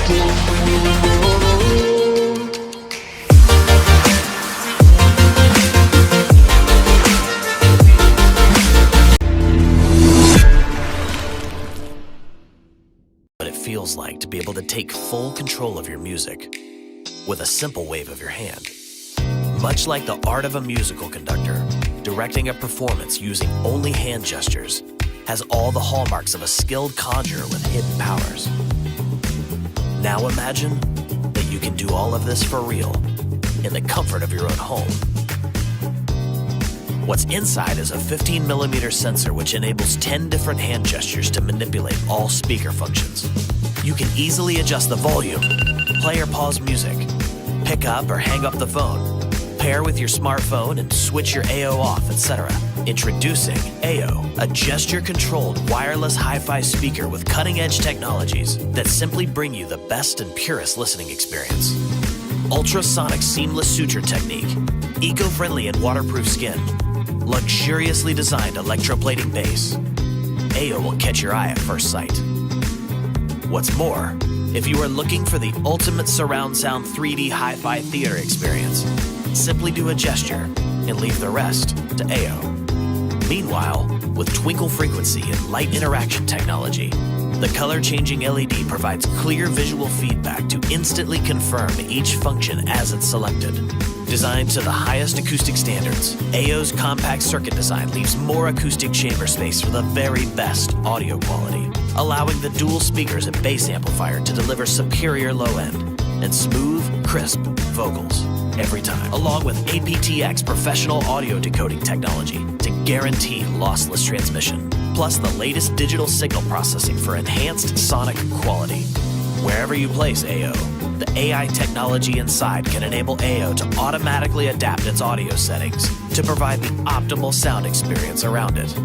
What it feels like to be able to take full control of your music with a simple wave of your hand. Much like the art of a musical conductor, directing a performance using only hand gestures has all the hallmarks of a skilled conjurer with hidden powers. Now imagine that you can do all of this for real in the comfort of your own home. What's inside is a 15mm sensor which enables 10 different hand gestures to manipulate all speaker functions. You can easily adjust the volume, play or pause music, pick up or hang up the phone, pair with your smartphone and switch your AO off, etc. Introducing AO, a gesture-controlled wireless hi-fi speaker with cutting-edge technologies that simply bring you the best and purest listening experience. Ultrasonic seamless suture technique, eco-friendly and waterproof skin, luxuriously designed electroplating base. AO will catch your eye at first sight. What's more, if you are looking for the ultimate surround sound 3D hi-fi theater experience, simply do a gesture and leave the rest to AO. Meanwhile, with twinkle frequency and light interaction technology, the color-changing LED provides clear visual feedback to instantly confirm each function as it's selected. Designed to the highest acoustic standards, AO's compact circuit design leaves more acoustic chamber space for the very best audio quality, allowing the dual speakers and bass amplifier to deliver superior low-end and smooth, crisp vocals every time, along with aptX professional audio decoding technology to guarantee lossless transmission, plus the latest digital signal processing for enhanced sonic quality. Wherever you place AO, the AI technology inside can enable AO to automatically adapt its audio settings to provide the optimal sound experience around it.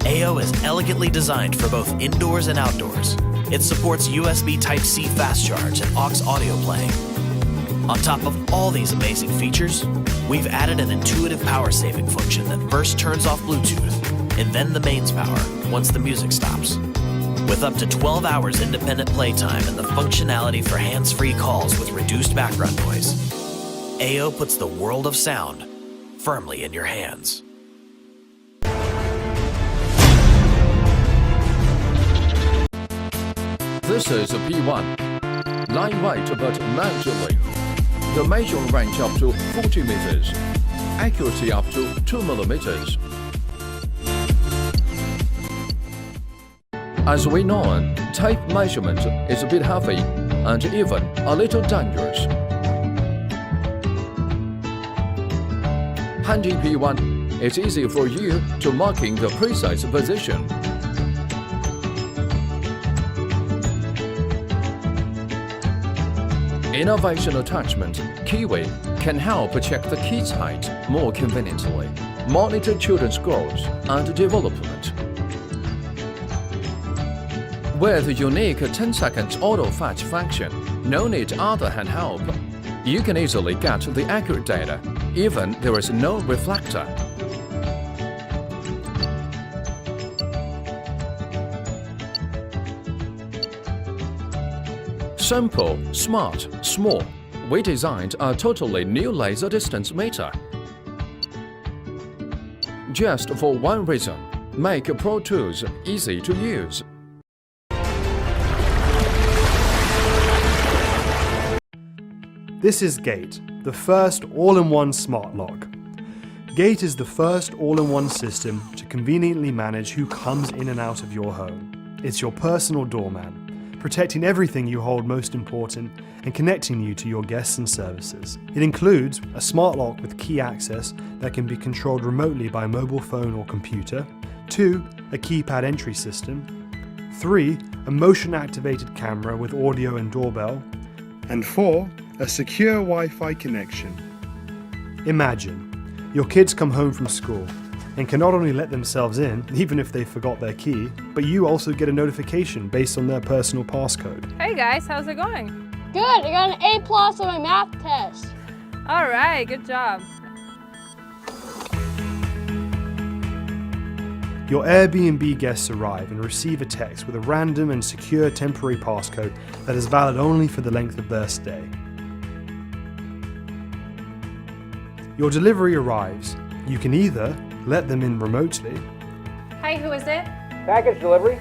AO is elegantly designed for both indoors and outdoors. It supports USB Type-C fast charge and aux audio playing. On top of all these amazing features, we've added an intuitive power-saving function that first turns off Bluetooth and then the mains power once the music stops. With up to 12 hours independent playtime and the functionality for hands-free calls with reduced background noise, AO puts the world of sound firmly in your hands. This is a P1, lightweight but manually. The measuring range up to 40 meters, accuracy up to 2 millimeters. As we know, tape measurement is a bit heavy and even a little dangerous. Handling P1, it's easy for you to marking the precise position. Innovation attachment, Kiwi, can help check the kid's height more conveniently, monitor children's growth and development. With the unique 10-second auto-fetch function, no need other hand help. You can easily get the accurate data, even there is no reflector. Simple, smart, small. We designed a totally new laser distance meter. Just for one reason, make Pro Tools easy to use. This is Gate, the first all-in-one smart lock. Gate is the first all-in-one system to conveniently manage who comes in and out of your home. It's your personal doorman, protecting everything you hold most important and connecting you to your guests and services. It includes a smart lock with key access that can be controlled remotely by mobile phone or computer, 2, a keypad entry system, 3, a motion-activated camera with audio and doorbell, and 4, a secure Wi-Fi connection. Imagine, your kids come home from school and can not only let themselves in, even if they forgot their key, but you also get a notification based on their personal passcode. Hey guys, how's it going? Good, I got an A+ on my math test. All right, good job. Your Airbnb guests arrive and receive a text with a random and secure temporary passcode that is valid only for the length of their stay. Your delivery arrives. You can either let them in remotely, Hi, who is it? Package delivery.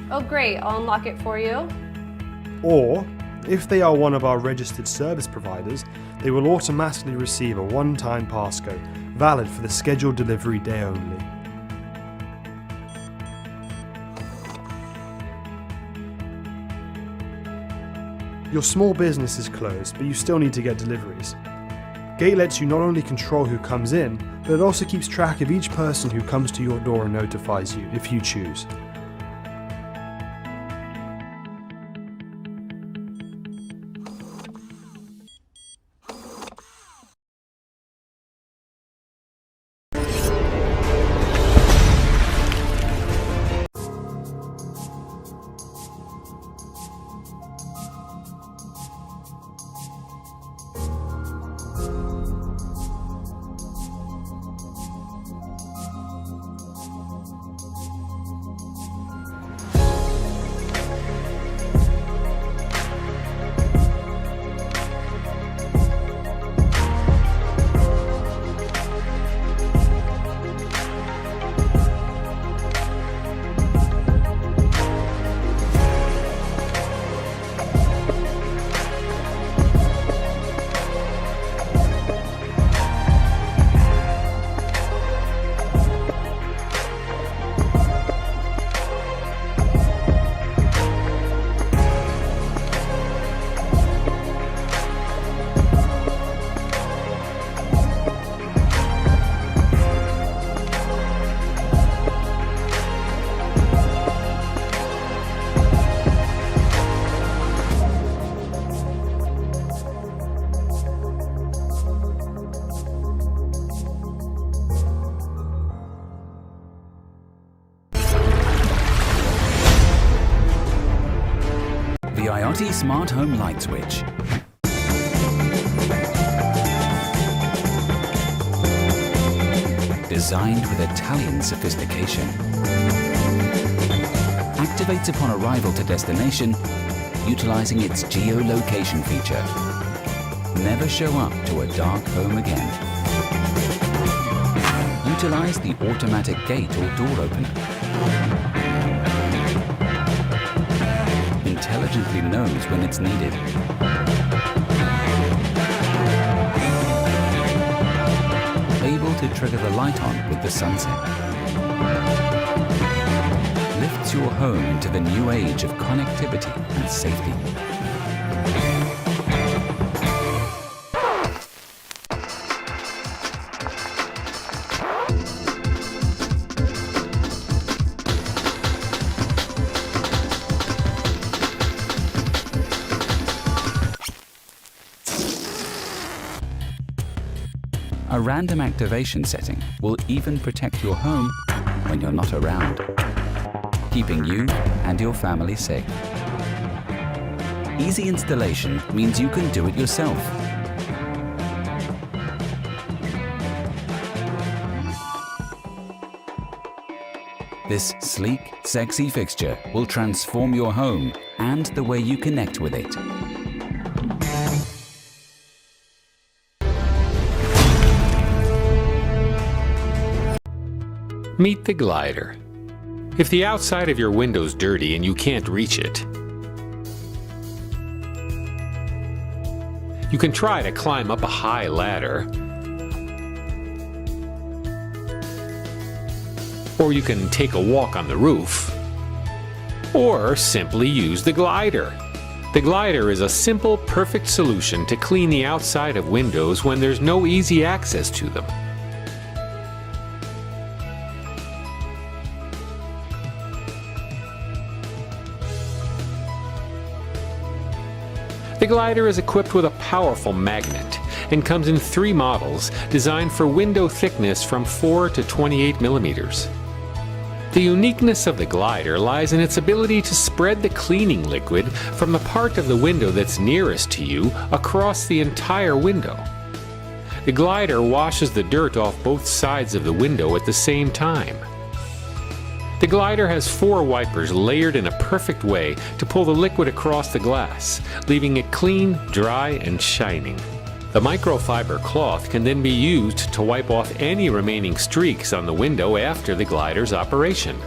Oh, great. I'll unlock it for you. or if they are one of our registered service providers, they will automatically receive a one-time passcode, valid for the scheduled delivery day only. Your small business is closed, but you still need to get deliveries. Gate lets you not only control who comes in, but it also keeps track of each person who comes to your door and notifies you, if you choose. The Iotty Smart Home Light Switch. Designed with Italian sophistication. Activates upon arrival to destination, utilizing its geolocation feature. Never show up to a dark home again. Utilize the automatic gate or door opener. Intelligently knows when it's needed. Able to trigger the light on with the sunset. Lifts your home into the new age of connectivity and safety. A random activation setting will even protect your home when you're not around, keeping you and your family safe. Easy installation means you can do it yourself. This sleek, sexy fixture will transform your home and the way you connect with it. Meet the glider. If the outside of your window's dirty and you can't reach it, you can try to climb up a high ladder, or you can take a walk on the roof, or simply use the glider. The glider is a simple, perfect solution to clean the outside of windows when there's no easy access to them. The glider is equipped with a powerful magnet and comes in 3 models designed for window thickness from 4 to 28 millimeters. The uniqueness of the glider lies in its ability to spread the cleaning liquid from the part of the window that's nearest to you across the entire window. The glider washes the dirt off both sides of the window at the same time. The glider has 4 wipers layered in a perfect way to pull the liquid across the glass, leaving it clean, dry, and shining. The microfiber cloth can then be used to wipe off any remaining streaks on the window after the glider's operation.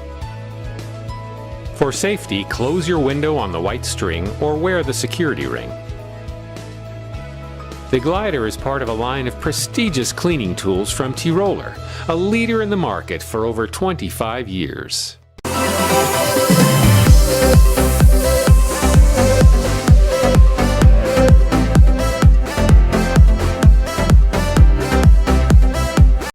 For safety, close your window on the white string or wear the security ring. The glider is part of a line of prestigious cleaning tools from T-Roller, a leader in the market for over 25 years.